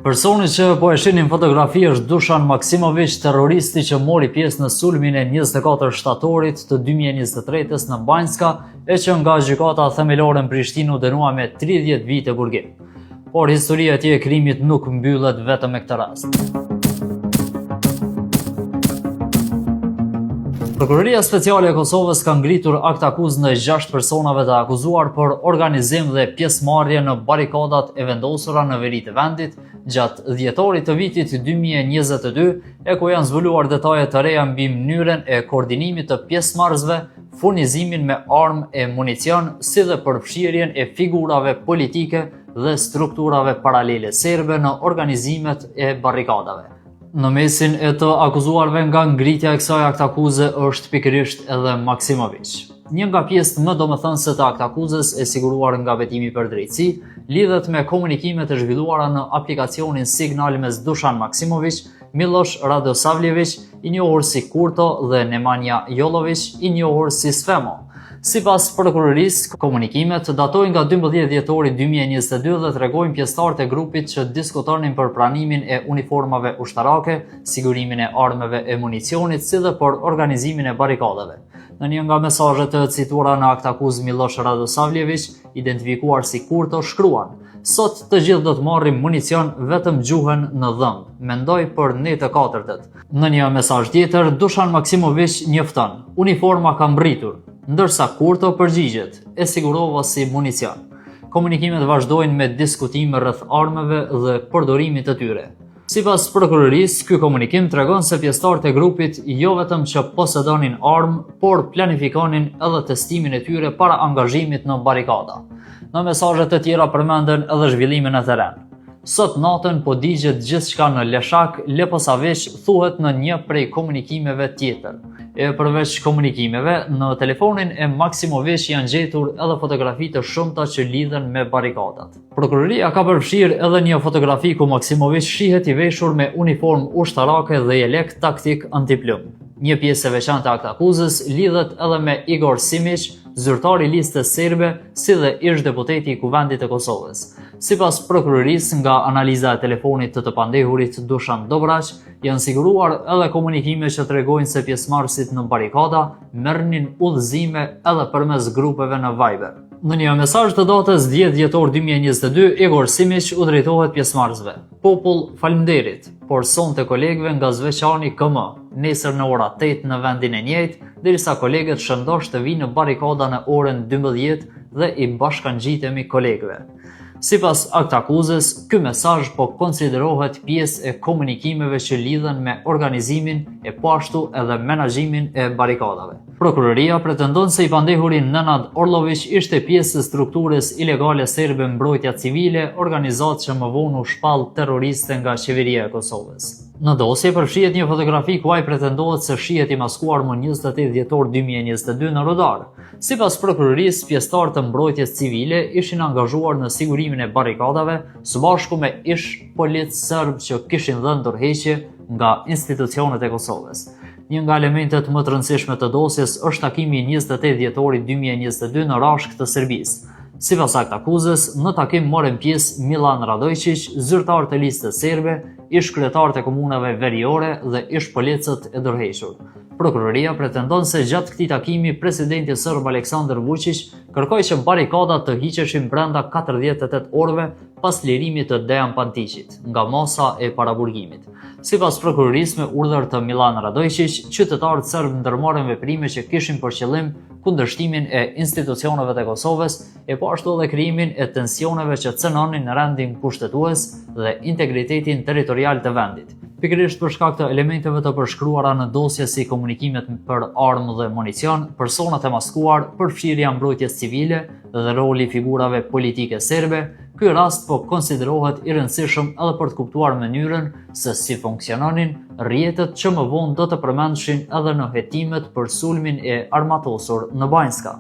Personi që po e shihni në fotografi është Dušan Maksimović, terroristi që mori pjesë në sulmin e 24 shtatorit të 2023-s në Banjska e që nga gjykata themelore në Prishtinë u dënua me 30 vite burgim. Por historia e tij e krimit nuk mbyllet vetëm me këtë rast. Prokuroria Speciale e Kosovës ka ngritur akt akuzë në 6 personave të akuzuar për organizim dhe pjesëmarrje në barikadat e vendosura në veri të vendit gjatë dhjetorit të vitit 2022 e ku janë zbuluar detaje të reja mbi mënyrën e koordinimit të pjesëmarrësve, furnizimin me armë e municion, si dhe përfshirjen e figurave politike dhe strukturave paralele serbe në organizimet e barikadave. Në mesin e të akuzuarve nga ngritja e kësaj aktakuze është pikërisht edhe Maksimović. Një nga pjesët më domethënëse të aktakuzës e siguruar nga betimi për drejtësi lidhet me komunikimet e zhvilluara në aplikacionin Signal mes Dušan Maksimović, Miloš Radosavljević, i njohur si Kurto, dhe Nemanja Jolović, i njohur si Sfemo. Sipas prokurorisë, komunikimet datojnë nga 12 dhjetori 2022 dhe tregojnë pjesëtarët e grupit që diskutonin për pranimin e uniformave ushtarake, sigurimin e armëve e municionit, si dhe për organizimin e barikadave. Në një nga mesazhet të cituara në akt akuzë, Miloš Radosavljević, identifikuar si Kurto, shkruan: "Sot të gjithë do të marrim municion, vetëm gjuhën në dhëmb. Mendoj për ne të katërtët." Në një mesazh tjetër, Dušan Maksimović njofton: "Uniforma ka mbritur", ndërsa Kurto përgjigjet: "E sigurova si municion." Komunikimet vazhdojnë me diskutime rreth armëve dhe përdorimit të tyre. Sipas prokurorisë, ky komunikim tregon se pjesëtarët e grupit jo vetëm që posedonin armë, por planifikonin edhe testimin e tyre para angazhimit në barikada. Në mesazhe të tjera përmenden edhe zhvillimin në terren. "Sot natën po digjet gjithçka në Leshak", Leposavić thuhet në një prej komunikimeve tjetër. E përveç komunikimeve, në telefonin e Maksimović janë gjetur edhe fotografi të shumta që lidhen me barikadat. Prokuroria ka përfshirë edhe një fotografi ku Maksimović shihet i veshur me uniformë ushtarake dhe jelek taktik antiplum. Një pjesë e veçantë e akt akuzës lidhet edhe me Igor Simić, zyrtar i listës serbe, si dhe ish deputeti i Kuvendit të Kosovës. Sipas prokurorisë, nga analiza e telefonit të pandehurit Dušan Dobraq, janë siguruar edhe komunikime që tregojnë se pjesëmarrësit në barikada merrnin udhëzime edhe përmes grupeve në Viber. Në një mesazh të datës 10 dhjetor 2022, Igor Simić u drejtohet pjesëmarrësve: "Popull, faleminderit, por sonte kolegëve nga Zveçani KM, nesër në ora 8 në vendin e njëjtë, derisa kolegët shëndosh të vinë në barikada në orën 12 dhe i bashkangjitemi kolegëve." Sipas akt akuzës, ky mesazh po konsiderohet pjesë e komunikimeve që lidhen me organizimin e ashtu edhe menaxhimin e barikadave. Prokuroria pretendon se i pandehuri Nenad Orlović ishte pjesë e strukturës ilegale serbe Mbrojtja Civile, organizatë që më vonë u shpall terroriste nga qeveria e Kosovës. Në dosje përfshihet një fotografi ku ai pretendohet se shihet i maskuar më 28 dhjetor 2022 në Rudar. Sipas prokurorisë, pjesëtarë të Mbrojtjes Civile ishin angazhuar në sigurimin e barikadave së bashku me ish policë serb që kishin dhënë dorëheqje nga institucionet e Kosovës. Një nga elementet më të rëndësishme të dosjes është takimi i 28 dhjetorit 2022 në Rashk të Serbisë. Sipas akt akuzës, në takim morën pjesë Milan Radojčić, zyrtar të listës serbe, ish kryetarët e komunave veriore dhe ish policët e dorëhequr. Prokuroria pretendon se gjatë këtij takimi presidenti serb Aleksandar Vučić kërkoi që barikadat të hiqeshin brenda 48 orëve pas lirimit të Dejan Pantićit nga masa e paraburgimit. Sipas prokurorisë, me urdhër të Milan Radojčić, qytetarët serb ndërmarrën veprime që kishin për qëllim kundërshtimin e institucioneve të Kosovës e po ashtu edhe krijimin e tensioneve që cënonin rendin kushtetues dhe integritetin territorial të vendit. Pikërisht për shkak të elementeve të përshkruara në dosje si komunikimet për armë dhe municion, personat e maskuar, përfshirja Mbrojtjes Civile dhe roli figurave politike serbe, ky rast po konsiderohet i rëndësishëm edhe për të kuptuar mënyrën se si funksiononin rrjetet që më vonë do të përmendeshin edhe në hetimet për sulmin e armatosur në Banjska.